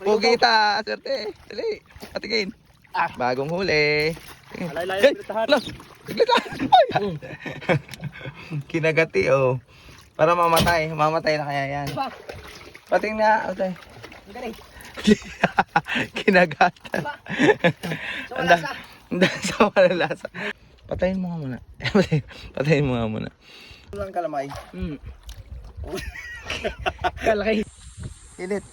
Pugita, swerte. Dali, patingin. Bagong huli. Alay-layo ng piritahan. Saglit lang. Kinagati oh. Para mamatay. Mamatay na kaya yan. Pating na. Utay. Kinagata. Anda sa malalasa. Patayin mo nga muna. Patayin mo nga muna. Walang kalamay. Kalaki. Init.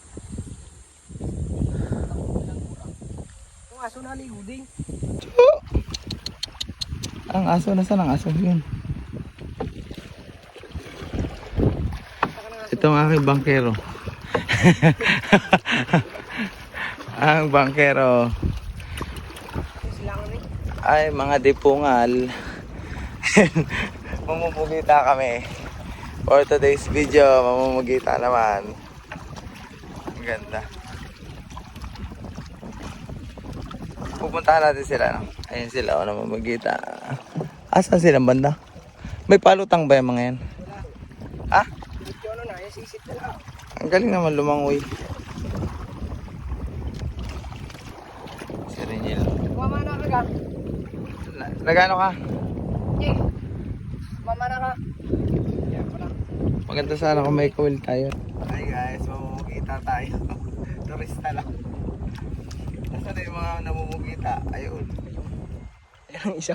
Ang aso naligo din. Ang aso, nasaan ang aso? Yun. Ito ang aking bangkero. Ang bangkero ay mga dipungal. Mamumugita kami. For today's video, mamumugita naman. Ang ganda. Pupuntahan natin sila. No? Ayun sila, o namamagita. Asan silang banda? May palutang ba yung mga yan? Ha? Ang galing naman lumangoy. Si Renyel. Mamana ka ka. Nagano ka? Mamana ka. Maganda sana kung may kawil tayo. Hi guys, mamumugita tayo. Turista lang. Nasaan yung mga namumugita? Ayun. Ang isa.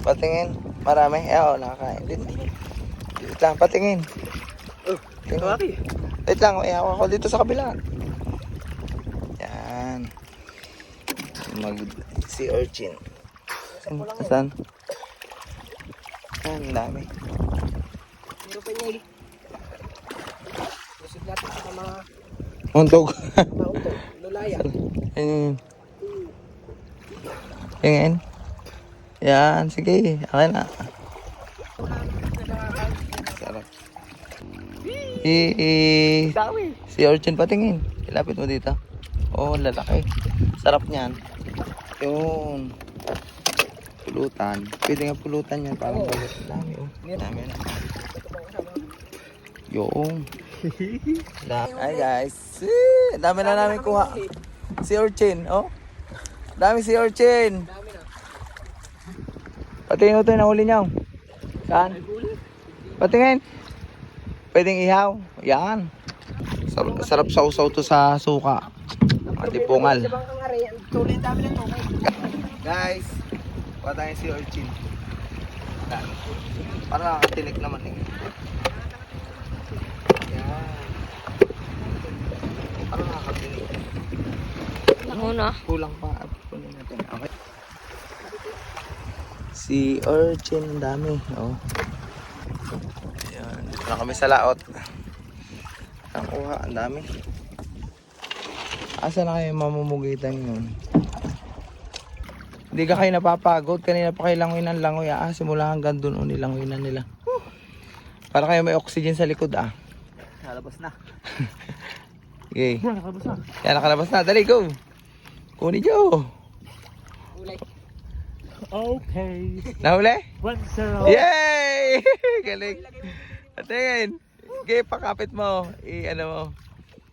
Patingin. Marami. Oo, nakakain. Dito lang, patingin. Tingin. Wait lang, ihawa ko dito sa kabila. Yan. Sea urchin. Saan? Yan, ang dami. Meron pa niya eh. Lusog natin sa mga Untog. mautog. Lulaya. Yan. Tingin. Yan, sige. Okay na. Sarap. Dami. Si urchin patingin. Ilapit mo dito. Oh, lalaki. Sarap niyan. Yun. Pulutan. Pwede nga pulutan yan. Parang balat. Dami oh. Dami na. Yung. Hi guys. Dami na namin kuha. Si urchin. Oh. Dami si urchin. Dami na. Patingin mo ito yung nahuli niyo. Saan? Patingin. Pwedeng ihaw. Yan. Sarap sausaw to sa suka. Matipungal. Sabang kang ari. Tuloy dami na to. Guys, kuha tayo si urchin. Yan. Para nakatinik naman eh. Yan. Para nakatinik. Kulang pa at kunin natin. Okay. Si urchin, dami. Oh. Ayan. Dito na kami sa laot. Ang kuha, ang dami. Asa na kayo mamumugitan yun? Hindi ka kayo napapagod. Kanina pa kayo langoy ng langoy. Simula hanggang dun o nilangoy na nila. Para kayo may oxygen sa likod Nalabas na. Okay. Nakalabas na. Yan, nakalabas na. Dali, go! Kunin nyo! Ulay. Okay. Nahuli? 1-0. Yay! Galing. Tingin. Okay, pakapit mo. Ano mo.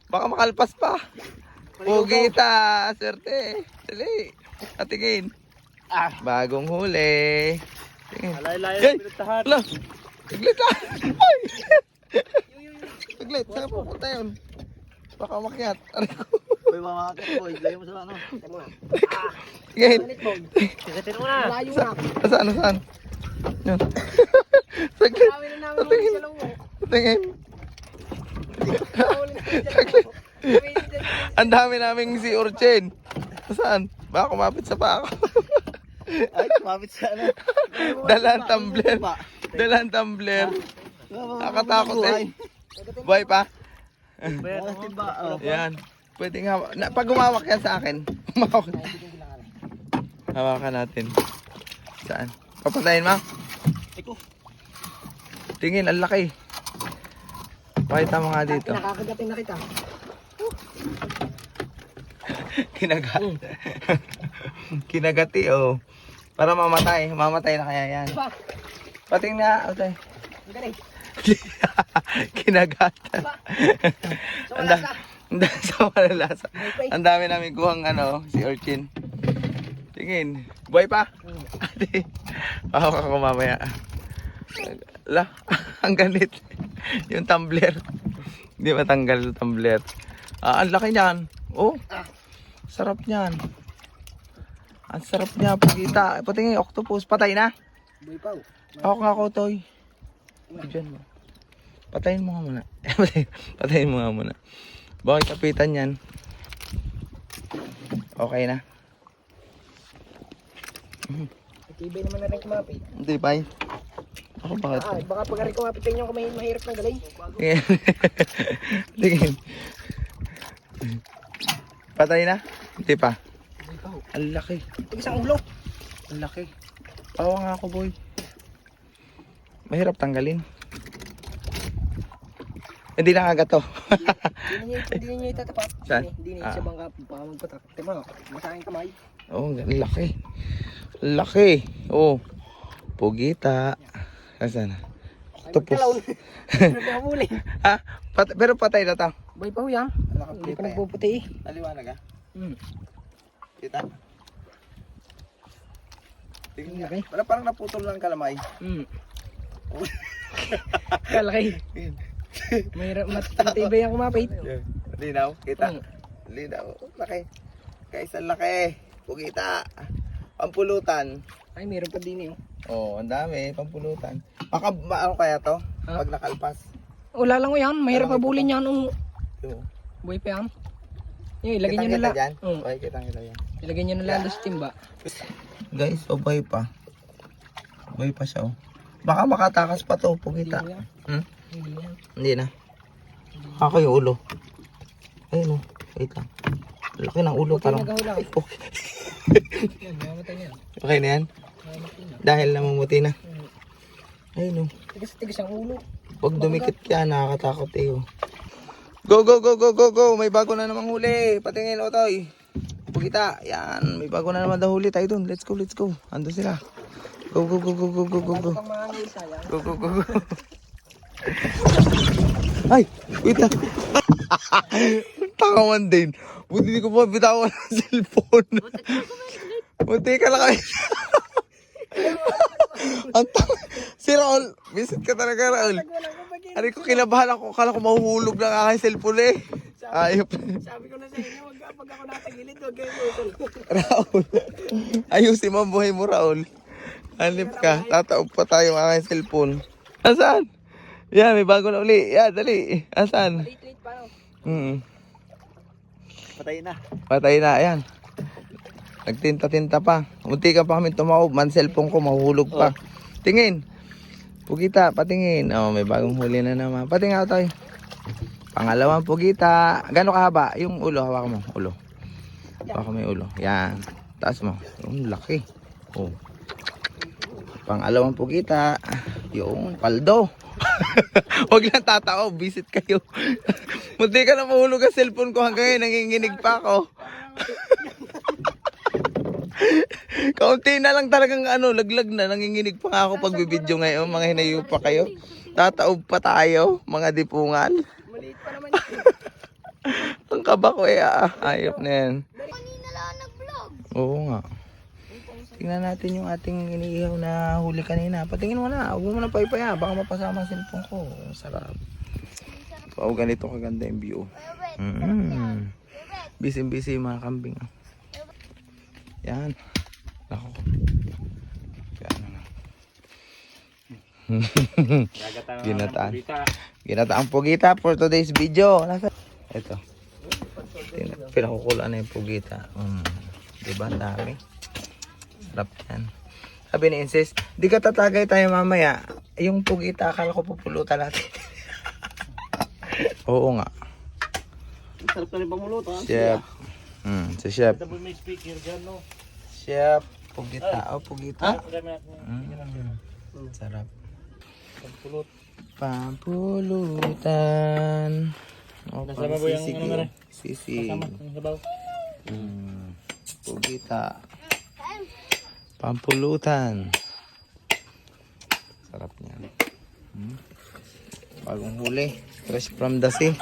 Baka makalpas pa. Pugita. Swerte. Dali. Patingin. Bagong huli. Tingin. Alay-layo Yay! ng piritahan. Hala. Saglit lang. Ay! Saglit. Saan pupunta yun? Baka makyat. Aray ko. Uy, mamakakit po. Ilayo mo sa ano. Temo na. Tingin. Kagatin mo na. Malayo na. Saan? Yun. Saglit. Marami na namin huli sa lang mo. Tingin. Saglit. Ang dami naming si urchin. Saan? Baka kumapit sa paa ko. Ay, kumapit sa ano. Dalang tumbler. Dalang tumbler. Nakatakot eh. Buhay pa? Yan. Pwede nga. Pag umawak yan sa akin. Hawakan natin. Saan? Papatayin mo? Iko. Tingin, ang laki. Pakita mo nga dito. Nakakagating na kita. Kinagati. Kinagati oh. Para mamatay. Mamatay na kaya yan. Pating na. Okay. Ang galing. Kinagatan. So, Ang wala da- sa. ang da- sa malalasa. Ang dami namin kuhang si urchin. Tingin. Buhay pa? Ate. Pahawak ako mamaya. La, ang ganit. Yung tumbler. Hindi matanggal yung tumbler. Ang laki niyan. Oh, sarap niyan. Ang sarap niya, pagkita. Patingin, octopus. Patay na. Boy pa. Ako nga ko, Toy. Diyan mo. Patayin mo nga muna. Patayin mo nga muna. Bakit kapitan yan? Okay na. Tibay naman na rin kumapit. Hindi, bye. Ako bakit? Baka pag rin kumapit kayo kung mahirap ng galay. Tingin. Tingin. Patay na? Hindi pa. Boy pa. Ang laki. Isang ulo. Ang laki. Pawa nga ako, boy. Mahirap tanggalin. Hindi nakagato. Hindi niya itatapat. Saan? Hindi niya siya bangka. Baka magpatak. Tima, masakang kamay. Oh, ang laki. Laki. Oh. Pugita. Asan na? Octopus. Nagpapuli. Ah, pero patay na to. Boy pa yan. Hindi pa nagpuputi eh. Naliwanag ah. Hmm. Kita. Tingnan nga. Okay. Wala, parang naputol lang kalamay. Hmm. Kalaki. Mahirap matibay ang kumapit. Linaw, kita. Hmm. Linaw, laki. Guys, ang laki. Pugita. Pampulutan. Ay, meron pa din eh. Oh, ang dami, pampulutan. Ano kaya to? Ha? Pag nakalpas. Wala lang ko yan. Mahirap Wala lang mabulin ito. yan. Yo. Boy pa yan. Yung ilagay niyo Kitang-kita na dyan? lang. Okay, kitang-kita yan. Ilagay niyo na lang doon sa timba. Guys, babay pa. Babay pa siya, oh. Baka makatakas pa to, pugita. Hindi yan. Hmm? Hindi yan. Hindi na. Ako yung ulo. Ayun, oh. Wait lang. Laki ng ulo, Buti parang... nagahula ako. Oh, Yan, mamatay na yan. okay na yan? Mamatay na. Dahil namumuti na. Ayun, oh. Tigas-tigas ang ulo. Huwag dumikit ka, nakakatakot eh, oh. Go, go, go, go, go, go. May bago na namang huli. Patingin, Otoy. Pugita. Yan. May bago na naman daw huli. Tayo dun. Let's go, let's go. Ando sila. Go, go, go, go, go, go, go, go. Pang mga ngisa yan. Go, go, go, go. Ay, wait lang. Takawan din. Buti hindi ko pa bitawan ng cellphone. Buti ka lang kami. Ang si Raul. Visit ka talaga, Raul. Ari ko kinabahan ako. Kala ko mahuhulog ng aking cellphone eh. Ayop. Sabi ko na sa inyo, pag ako natagilid, huwag kayo utol. Raul. Ayusin mo ang buhay mo, Raul. Hanip ka. Tataob pa tayo ang aking cellphone. Asan? Yan, may bago na uli. Yan, dali. Asan? Late pa no? Patay na. Patay na, ayan. Nagtinta-tinta pa. Munti ka pa kami tumaob. Man cellphone ko, mahuhulog pa. Tingin. Pugita, patingin. Oh, may bagong huli na naman. Patingin tayo. Pangalawang pugita. Gano'ng kahaba? Yung ulo, hawak mo. Ulo. Hawak mo yung ulo. Yan. Taas mo. Yung laki. Oh. Pangalawang pugita. Yung paldo. Huwag lang tataob. Visit kayo. Munti ka na mahulog ang cellphone ko. Hanggang ngayon, nanginginig pa ako. Kaunti na lang talagang laglag na. Nanginginig pa nga ako pag bibidyo ngayon. Mga hinayo pa kayo. Tataob pa tayo. Mga dipungan. Maliit pa naman yun. Ang kaba ko eh. Ayop na yan. Kanina lang nag-vlog. Oo nga. Tingnan natin yung ating iniihaw na huli kanina. Patingin mo na. Huwag mo na paipaya. Baka mapasama ang cellphone ko. Sarap. Wow, ganito kaganda yung view. Busy-busy yung mga kambing. Yan. Ako. Yan. Ginataan. Ginataang pugita for today's video. Ito. Pinakukulaan na yung pugita. Diba? Ang dami. Sarap yan. Sabi ni Insis, di ka tatagay tayo mamaya. Yung pugita, akala ko pupulutan natin. Oo nga. Sarap na rin pamuluto. Chef. Si Chef. Double may speaker dyan, no? Chef. Pugita. Oh, pugita. Sarap. Pampulot. Pampulutan. Oh, Kasama mo yung ano na rin? Sisig. Kasama, yung sabaw. Pugita. Pampulutan. Sarap niyan. Bagong huli. Fresh from the sea.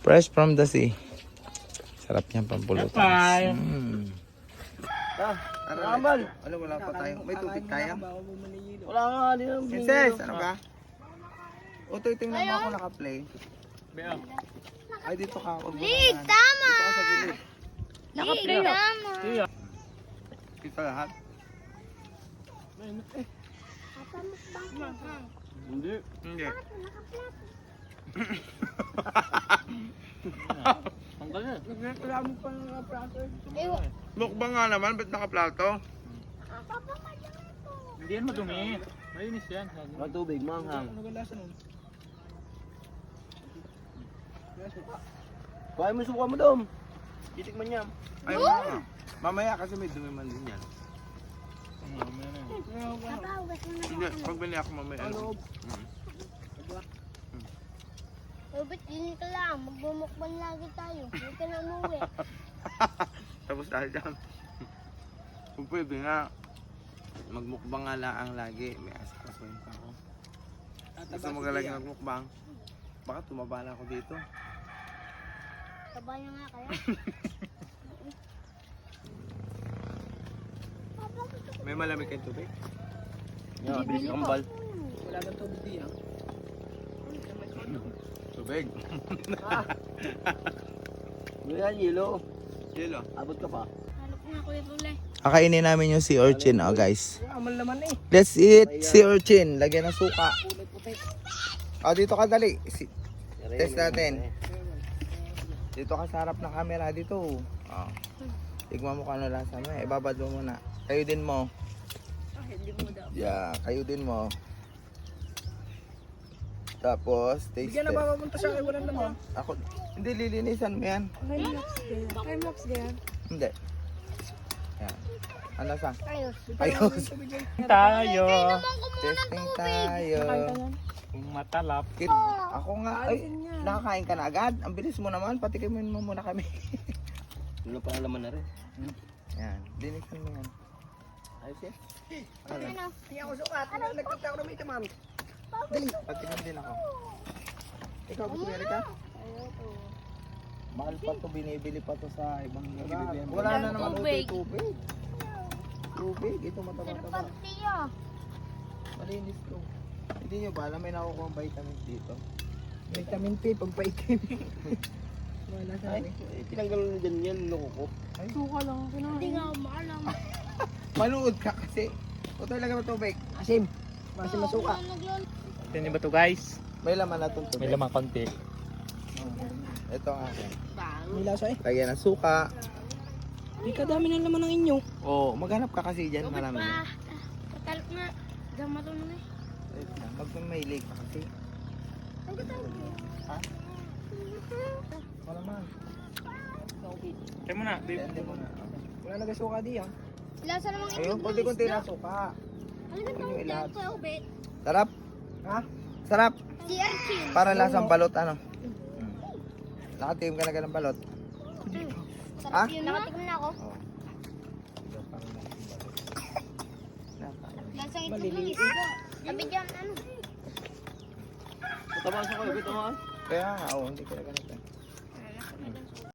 Fresh from the sea. Sarap niyang pampulutan. Ambal. Wala, wala pa tayo. May tubig tayo. Wala nga, di na. Princess, ano ka? Utoy, tingnan mo ako naka-play. Ay, dito ka. Huwag mo Lig, na. tama! Dito ka sa gilid. Lig, tama! Kita lahat. Hindi. Hindi. Ang galing. Nagreklamo pa ng mga prato. Ewa. Mukbang nga naman, ba't naka-plato? Hindi yan madumi. Malinis yan. Matubig, manghang. Kuha mo suka mo dom. Titikman niya. Ay, mga. Mamaya kasi may dumi man din yan. Papa, ugas mo na Hindi, pag bili ako mamaya. Ano? Robert, yun ka lang. Magbumukban lagi tayo. Huwag ka na umuwi. Tapos dahil dyan. Kung pwede nga, magmukbang nga lang lagi. May asikasoin pa ako. Gusto mo lagi magmukbang? Baka tumabala ako dito. Taba niyo nga kayo. May malamig kayong tubig? Yan, bilis kambal. Wala kang tubig diyan. Tubig. Yan, yelo. Yelo. Abot ka pa. Hanap na ako yung ule. Kakainin namin yung sea urchin, oh guys. Amal naman eh. Let's eat sea urchin. Lagyan ng suka. Oh, dito ka dali. Test natin. Dito ka sa harap ng camera dito. Oh. Tignan mo kung ano lasa mo. Ibabad mo muna. Kayo din mo. Yeah, kayo din mo. Tapos, taste Bigyan na test. ba mapunta sa akin? Wala naman. Ako, hindi lilinisan mo yan. Time lapse ganyan. Hindi. Yan. Ano lasa? Ayos. Ayos. Tayo. Testing tayo. Kung matalap. Kid, ako nga, ay, nakakain ka na agad. Ang bilis mo naman, patikimin mo muna kami. Ano pa alaman na rin? Yan, linisan mo yan. Ayos yan. Ano? Hindi ako sukat. Nagkita ako na may tamam. Dali, patikim din ako. Ikaw, gusto mo ka? Mahal pa to, binibili pa to sa ibang lugar. Wala na naman Tubig. tubig. Tubig, ito mataba-taba. Pagtiyo. Malinis to. Hindi nyo ba alam may nakukuha ang vitamins dito? Vitamin P pag paikim. Wala sa Ay, akin. tinanggal na dyan yan, loko ko. Suka lang ako na. Hindi nga ako maalam. Maluod ka kasi. O talaga ba tubig? Asim. Masim na suka. Hindi ba to guys? May laman na itong tubig. May lamang konti. Ito ang akin. May lasa eh. Lagyan ng suka. Di kadami na naman ng inyo. Oh, maghanap ka kasi dyan marami. Katalok na. Dama to nun eh. Magmamahilig ka kasi. Ha? Wala man. Kaya mo na, babe. Hindi mo na. Wala nagasuka diyan. Lasa namang Ayun, konti-konti na suka. Ano ka Yung ilahat. sa ubit? Sarap. Ha? Sarap. Si Archie. Para lasang balot ano. Nakatim ka na ka ng balot. Ha? Sarap yun. Nakatignan na ako. Oh. Lasang ito guys. Sabi dyan ano. Mataba sa kayo, bito ha? Kaya nga, oh, hindi ka na ganito.